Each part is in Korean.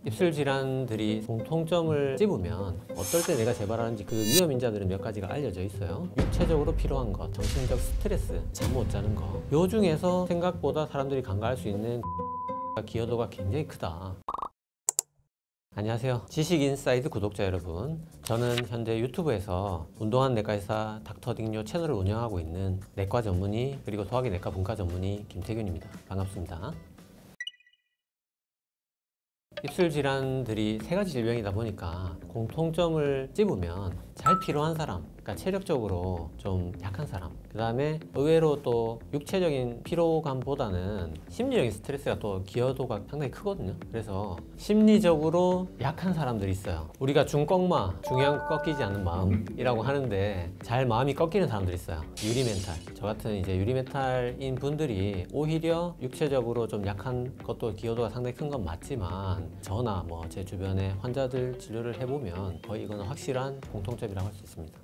입술 질환들이 공통점을 찝으면 어떨 때 내가 재발하는지 그 위험 인자들은 몇 가지가 알려져 있어요. 육체적으로 필요한 것, 정신적 스트레스, 잠 못 자는 거. 요 중에서 생각보다 사람들이 간과할 수 있는 기여도가 굉장히 크다. 안녕하세요. 지식인사이드 구독자 여러분, 저는 현재 유튜브에서 운동하는 내과의사 닥터딩요 채널을 운영하고 있는 내과 전문의 그리고 소화기 내과 분과 전문의 김태균입니다. 반갑습니다. 입술 질환들이 세 가지 질병이다 보니까 공통점을 찝으면 잘 필요한 사람, 그러니까 체력적으로 좀 약한 사람, 그 다음에 의외로 또 육체적인 피로감보다는 심리적인 스트레스가 또 기여도가 상당히 크거든요. 그래서 심리적으로 약한 사람들이 있어요. 우리가 중꺾마, 중요한 거 꺾이지 않는 마음이라고 하는데 잘 마음이 꺾이는 사람들이 있어요. 유리 멘탈. 저 같은 이제 유리 멘탈인 분들이 오히려 육체적으로 좀 약한 것도 기여도가 상당히 큰 건 맞지만 저나 뭐 제 주변의 환자들 진료를 해보면 거의 이거는 확실한 공통점이라고 할 수 있습니다.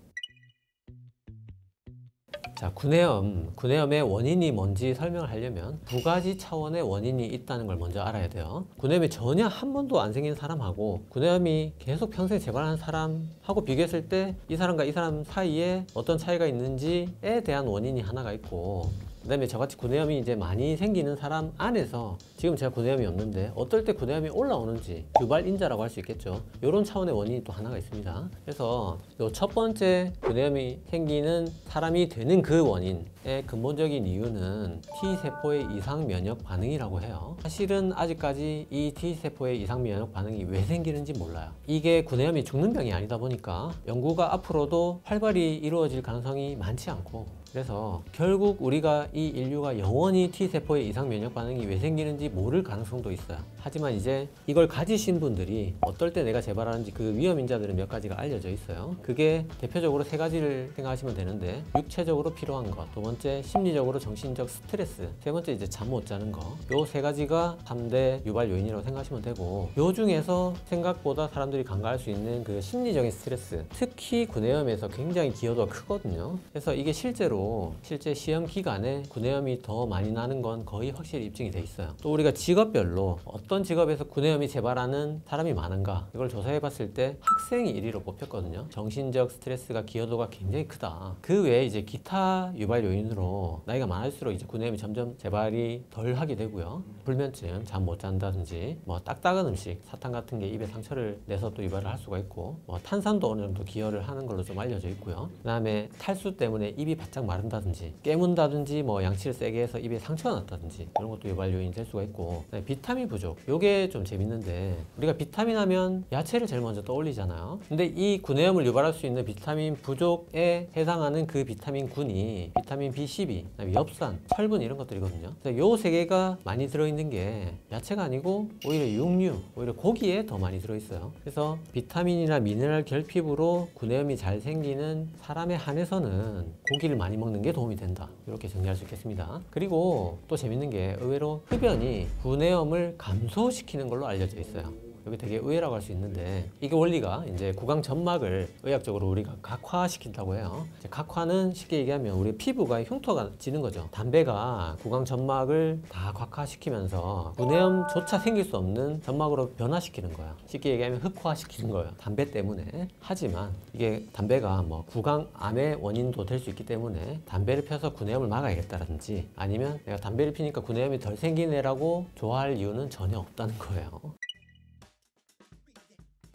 자, 구내염의 원인이 뭔지 설명을 하려면 두 가지 차원의 원인이 있다는 걸 먼저 알아야 돼요. 구내염이 전혀 한 번도 안 생긴 사람하고 구내염이 계속 평생 재발하는 사람하고 비교했을 때 이 사람과 이 사람 사이에 어떤 차이가 있는지에 대한 원인이 하나가 있고, 그 다음에 저같이 구내염이 이제 많이 생기는 사람 안에서 지금 제가 구내염이 없는데 어떨 때 구내염이 올라오는지 유발인자라고 할 수 있겠죠. 이런 차원의 원인이 또 하나가 있습니다. 그래서 첫 번째 구내염이 생기는 사람이 되는 그 원인의 근본적인 이유는 T세포의 이상 면역 반응이라고 해요. 사실은 아직까지 이 T세포의 이상 면역 반응이 왜 생기는지 몰라요. 이게 구내염이 죽는 병이 아니다 보니까 연구가 앞으로도 활발히 이루어질 가능성이 많지 않고, 그래서 결국 우리가 이 인류가 영원히 T세포의 이상 면역 반응이 왜 생기는지 모를 가능성도 있어요. 하지만 이제 이걸 가지신 분들이 어떨 때 내가 재발하는지 그 위험 인자들은 몇 가지가 알려져 있어요. 그게 대표적으로 세 가지를 생각하시면 되는데, 육체적으로 필요한 것, 두 번째 심리적으로 정신적 스트레스, 세 번째 이제 잠 못 자는 거. 요 세 가지가 3대 유발 요인이라고 생각하시면 되고, 요 중에서 생각보다 사람들이 간과할 수 있는 그 심리적인 스트레스, 특히 구내염에서 굉장히 기여도가 크거든요. 그래서 이게 실제 시험 기간에 구내염이 더 많이 나는 건 거의 확실히 입증이 돼 있어요. 또 우리가 직업별로 어떤 직업에서 구내염이 재발하는 사람이 많은가, 이걸 조사해 봤을 때 학생이 1위로 뽑혔거든요. 정신적 스트레스가 기여도가 굉장히 크다. 그 외에 이제 기타 유발 요인으로 나이가 많을수록 이제 구내염이 점점 재발이 덜 하게 되고요. 불면증, 잠 못 잔다든지, 뭐 딱딱한 음식, 사탕 같은 게 입에 상처를 내서 또 유발을 할 수가 있고, 뭐 탄산도 어느 정도 기여를 하는 걸로 좀 알려져 있고요. 그 다음에 탈수 때문에 입이 바짝 마른다든지, 깨문다든지, 뭐 양치를 세게 해서 입에 상처가 났다든지, 이런 것도 유발 요인이 될 수가 있고, 비타민 부족. 요게 좀 재밌는데, 우리가 비타민 하면 야채를 제일 먼저 떠올리잖아요. 근데 이 구내염을 유발할 수 있는 비타민 부족에 해당하는 그 비타민군이 비타민 B12, 엽산, 철분 이런 것들이거든요. 그래서 요 세 개가 많이 들어있는 게 야채가 아니고 오히려 육류, 오히려 고기에 더 많이 들어있어요. 그래서 비타민이나 미네랄 결핍으로 구내염이 잘 생기는 사람에 한해서는 고기를 많이 먹는 게 도움이 된다, 이렇게 정리할 수 있겠습니다. 그리고 또 재밌는 게 의외로 흡연이 구내염을 감소시키는 걸로 알려져 있어요. 여기 되게 의외라고 할 수 있는데, 이게 원리가 이제 구강 점막을 의학적으로 우리가 각화시킨다고 해요. 각화는 쉽게 얘기하면 우리 피부가 흉터가 지는 거죠. 담배가 구강 점막을 다 각화시키면서 구내염조차 생길 수 없는 점막으로 변화시키는 거예요. 쉽게 얘기하면 흑화시키는 거예요, 담배 때문에. 하지만 이게 담배가 뭐 구강암의 원인도 될 수 있기 때문에 담배를 펴서 구내염을 막아야겠다든지, 아니면 내가 담배를 피니까 구내염이 덜 생기네라고 좋아할 이유는 전혀 없다는 거예요.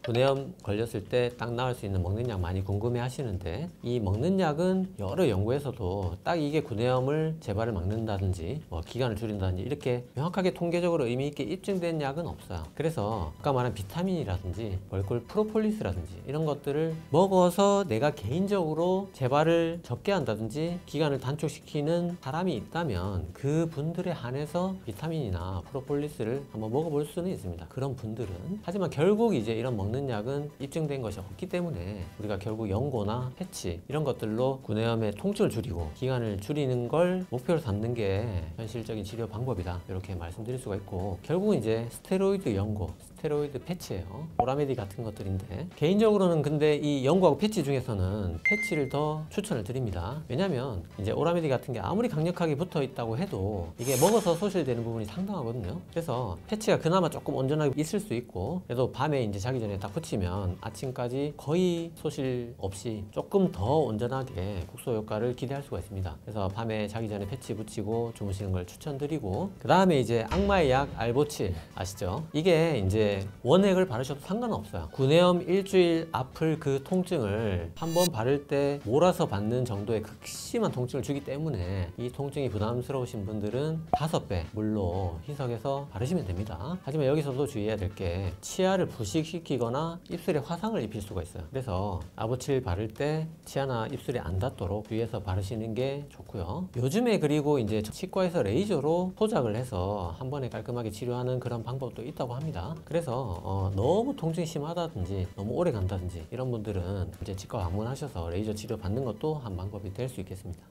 구내염 걸렸을 때 딱 나을 수 있는 먹는 약 많이 궁금해 하시는데, 이 먹는 약은 여러 연구에서도 딱 이게 구내염을 재발을 막는다든지 뭐 기간을 줄인다든지 이렇게 명확하게 통계적으로 의미 있게 입증된 약은 없어요. 그래서 아까 말한 비타민이라든지 벌꿀 프로폴리스라든지 이런 것들을 먹어서 내가 개인적으로 재발을 적게 한다든지 기간을 단축시키는 사람이 있다면 그 분들에 한해서 비타민이나 프로폴리스를 한번 먹어볼 수는 있습니다, 그런 분들은. 하지만 결국 이제 이런 먹는 약은 입증된 것이 없기 때문에 우리가 결국 연고나 패치 이런 것들로 구내염의 통증을 줄이고 기간을 줄이는 걸 목표로 삼는 게 현실적인 치료 방법이다, 이렇게 말씀드릴 수가 있고, 결국은 이제 스테로이드 연고, 스테로이드 패치예요. 오라메디 같은 것들인데, 개인적으로는 근데 이 연고하고 패치 중에서는 패치를 더 추천을 드립니다. 왜냐면 이제 오라메디 같은 게 아무리 강력하게 붙어 있다고 해도 이게 먹어서 소실되는 부분이 상당하거든요. 그래서 패치가 그나마 조금 온전하게 있을 수 있고, 그래도 밤에 이제 자기 전에 딱 붙이면 아침까지 거의 소실 없이 조금 더 온전하게 국소 효과를 기대할 수가 있습니다. 그래서 밤에 자기 전에 패치 붙이고 주무시는 걸 추천드리고, 그 다음에 이제 악마의 약 알보칠 아시죠? 이게 이제 원액을 바르셔도 상관없어요. 구내염 일주일 아플 그 통증을 한번 바를 때 몰아서 받는 정도의 극심한 통증을 주기 때문에 이 통증이 부담스러우신 분들은 5배 물로 희석해서 바르시면 됩니다. 하지만 여기서도 주의해야 될 게 치아를 부식시키거나 입술에 화상을 입힐 수가 있어요. 그래서 아보칠 바를 때 치아나 입술이 안 닿도록 주의해서 바르시는 게 좋고요. 요즘에 그리고 이제 치과에서 레이저로 포작을 해서 한 번에 깔끔하게 치료하는 그런 방법도 있다고 합니다. 그래서 너무 통증이 심하다든지 너무 오래 간다든지 이런 분들은 이제 치과 방문하셔서 레이저 치료 받는 것도 한 방법이 될 수 있겠습니다.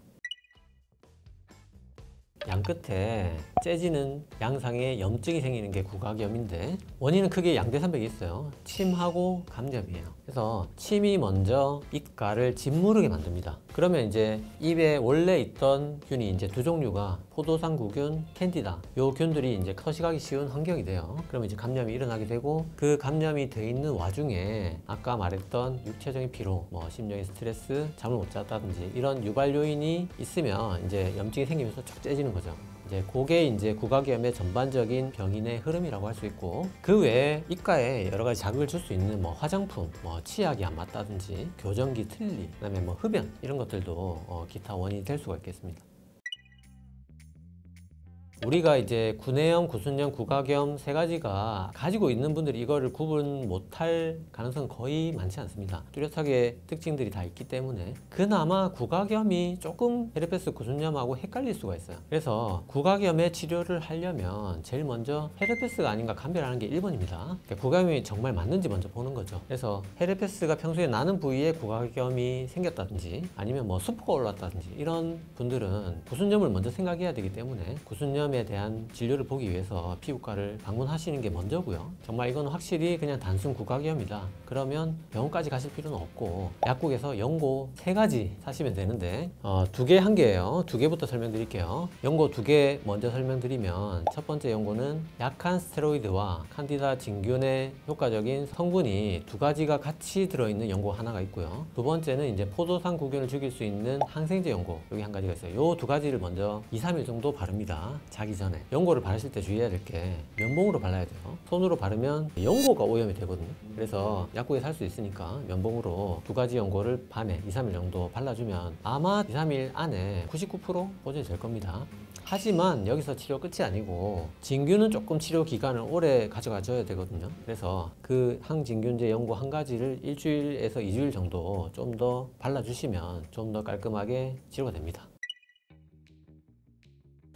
양 끝에 째지는 양상의 염증이 생기는 게 구각염인데, 원인은 크게 양대산맥이 있어요. 침하고 감염이에요. 그래서 침이 먼저 입가를 짓무르게 만듭니다. 그러면 이제 입에 원래 있던 균이 이제 두 종류가 포도상구균, 캔디다, 요 균들이 이제 서식하기 쉬운 환경이 돼요. 그러면 이제 감염이 일어나게 되고, 그 감염이 돼 있는 와중에 아까 말했던 육체적인 피로, 심적인 스트레스, 잠을 못 잤다든지 이런 유발 요인이 있으면 이제 염증이 생기면서 쭉 째지는 거죠. 이제 그게 이제 구각염의 전반적인 병인의 흐름이라고 할 수 있고, 그 외에 입가에 여러 가지 자극을 줄 수 있는 화장품, 치약이 안 맞다든지 교정기 틀니, 그다음에 흡연 이런 것들도 기타 원인이 될 수가 있겠습니다. 우리가 이제 구내염, 구순염, 구각염 세 가지가 가지고 있는 분들이 이거를 구분 못할 가능성은 거의 많지 않습니다. 뚜렷하게 특징들이 다 있기 때문에 그나마 구각염이 조금 헤르페스 구순염하고 헷갈릴 수가 있어요. 그래서 구각염의 치료를 하려면 제일 먼저 헤르페스가 아닌가 감별하는 게 1번입니다. 구각염이 정말 맞는지 먼저 보는 거죠. 그래서 헤르페스가 평소에 나는 부위에 구각염이 생겼다든지 아니면 수포가 올랐다든지 이런 분들은 구순염을 먼저 생각해야 되기 때문에 구순염 에 대한 진료를 보기 위해서 피부과를 방문하시는 게 먼저고요. 정말 이건 확실히 그냥 단순 구각염이다 그러면 병원까지 가실 필요는 없고, 약국에서 연고 3가지 사시면 되는데 2개 1개예요. 2개부터 설명드릴게요. 연고 2개 먼저 설명드리면, 첫 번째 연고는 약한 스테로이드와 칸디다 진균의 효과적인 성분이 2가지가 같이 들어있는 연고 하나가 있고요. 두 번째는 이제 포도상구균을 죽일 수 있는 항생제 연고, 여기 1가지가 있어요. 요 2가지를 먼저 2-3일 정도 바릅니다. 자기 전에. 연고를 바르실 때 주의해야 될 게 면봉으로 발라야 돼요. 손으로 바르면 연고가 오염이 되거든요. 그래서 약국에 살 수 있으니까 면봉으로 2가지 연고를 밤에 2-3일 정도 발라주면 아마 2-3일 안에 99% 보존이 될 겁니다. 하지만 여기서 치료 끝이 아니고 진균은 조금 치료 기간을 오래 가져가줘야 되거든요. 그래서 그 항진균제 연고 1가지를 일주일에서 2주일 정도 좀 더 발라주시면 좀 더 깔끔하게 치료가 됩니다.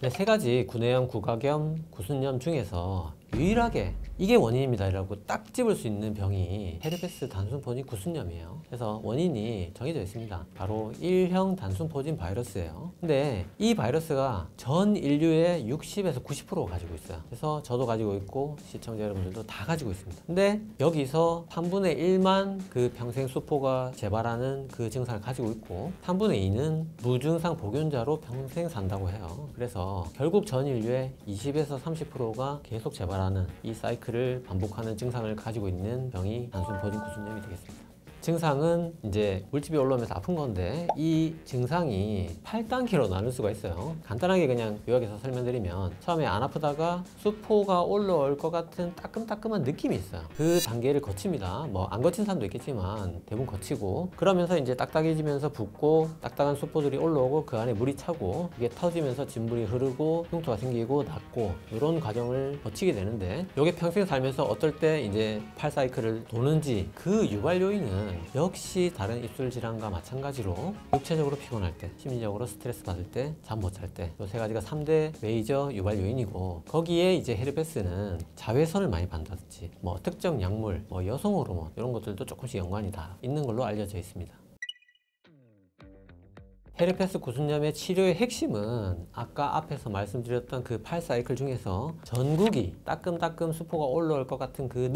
3가지 구내염, 구각염, 구순염 중에서 유일하게 이게 원인입니다 라고 딱 집을 수 있는 병이 헤르페스 단순포진 구순염이에요. 그래서 원인이 정해져 있습니다. 바로 1형 단순포진 바이러스예요. 근데 이 바이러스가 전 인류의 60에서 90%가 가지고 있어요. 그래서 저도 가지고 있고 시청자 여러분들도 다 가지고 있습니다. 근데 여기서 3분의 1만 그 평생 수포가 재발하는 그 증상을 가지고 있고, 3분의 2는 무증상 복균자로 평생 산다고 해요. 그래서 결국 전 인류의 20에서 30%가 계속 재발하는 이 사이클을 반복하는 증상을 가지고 있는 병이 단순포진 구순염이 되겠습니다. 증상은 이제 물집이 올라오면서 아픈 건데, 이 증상이 8단계로 나눌 수가 있어요. 간단하게 그냥 요약해서 설명드리면, 처음에 안 아프다가 수포가 올라올 것 같은 따끔따끔한 느낌이 있어요. 그 단계를 거칩니다. 안 거친 사람도 있겠지만 대부분 거치고, 그러면서 이제 딱딱해지면서 붓고 딱딱한 수포들이 올라오고 그 안에 물이 차고 이게 터지면서 진물이 흐르고 흉터가 생기고 낫고, 이런 과정을 거치게 되는데, 이게 평생 살면서 어떨 때 이제 8사이클을 도는지, 그 유발 요인은 역시 다른 입술 질환과 마찬가지로 육체적으로 피곤할 때, 심리적으로 스트레스 받을 때, 잠 못 잘 때, 이 3가지가 3대 메이저 유발 요인이고, 거기에 이제 헤르페스는 자외선을 많이 받는다든지 특정 약물, 여성 호르몬 이런 것들도 조금씩 연관이 다 있는 걸로 알려져 있습니다. 헤르페스 구순염의 치료의 핵심은 아까 앞에서 말씀드렸던 그 8사이클 중에서 전국이 따끔따끔 수포가 올라올 것 같은 그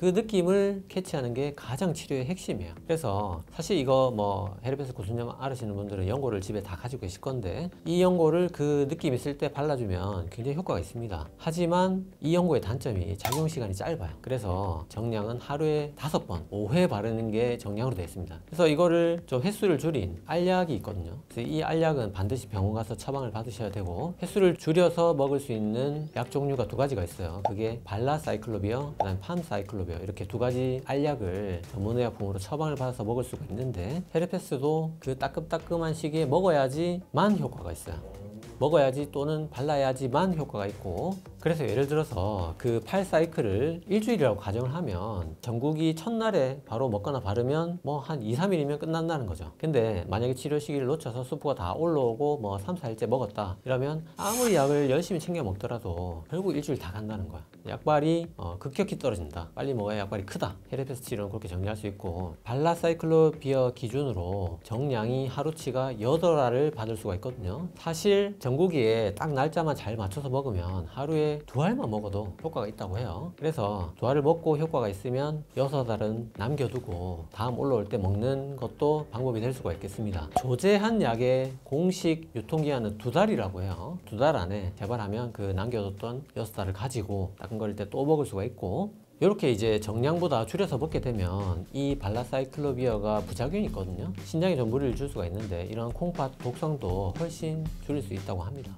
느낌을 캐치하는 게 가장 치료의 핵심이에요. 그래서 사실 이거 뭐 헤르페스 구순염 앓으시는 분들은 연고를 집에 다 가지고 계실 건데, 이 연고를 그 느낌 있을 때 발라주면 굉장히 효과가 있습니다. 하지만 이 연고의 단점이 작용 시간이 짧아요. 그래서 정량은 하루에 5번, 5회 바르는 게 정량으로 되어 있습니다. 그래서 이거를 좀 횟수를 줄인 알약이 있거든요. 그래서 이 알약은 반드시 병원 가서 처방을 받으셔야 되고, 횟수를 줄여서 먹을 수 있는 약 종류가 2가지가 있어요. 그게 발라사이클로비어, 그다음에 팜사이클로비어, 이렇게 2가지 알약을 전문의약품으로 처방을 받아서 먹을 수가 있는데, 헤르페스도 그 따끔따끔한 시기에 먹어야지만 효과가 있어요. 먹어야지 또는 발라야지만 효과가 있고, 그래서 예를 들어서 그 8사이클을 일주일이라고 가정을 하면 전국이 첫날에 바로 먹거나 바르면 뭐 한 2, 3일이면 끝난다는 거죠. 근데 만약에 치료 시기를 놓쳐서 수포가 다 올라오고 뭐 3, 4일째 먹었다 이러면 아무리 약을 열심히 챙겨 먹더라도 결국 일주일 다 간다는 거야. 약발이 급격히 떨어진다, 빨리 먹어야 약발이 크다. 헤르페스 치료는 그렇게 정리할 수 있고, 발라사이클로비어 기준으로 정량이 하루치가 8알을 받을 수가 있거든요. 사실 전국이에 딱 날짜만 잘 맞춰서 먹으면 하루에 2알만 먹어도 효과가 있다고 해요. 그래서 2알을 먹고 효과가 있으면 6알은 남겨두고 다음 올라올 때 먹는 것도 방법이 될 수가 있겠습니다. 조제한 약의 공식 유통기한은 2달이라고 해요. 2달 안에 재발하면 그 남겨뒀던 6알을 가지고 따끔거릴 때 또 먹을 수가 있고, 이렇게 이제 정량보다 줄여서 먹게 되면 이 발라사이클로비어가 부작용이 있거든요. 신장에 좀 무리를 줄 수가 있는데, 이런 콩팥 독성도 훨씬 줄일 수 있다고 합니다.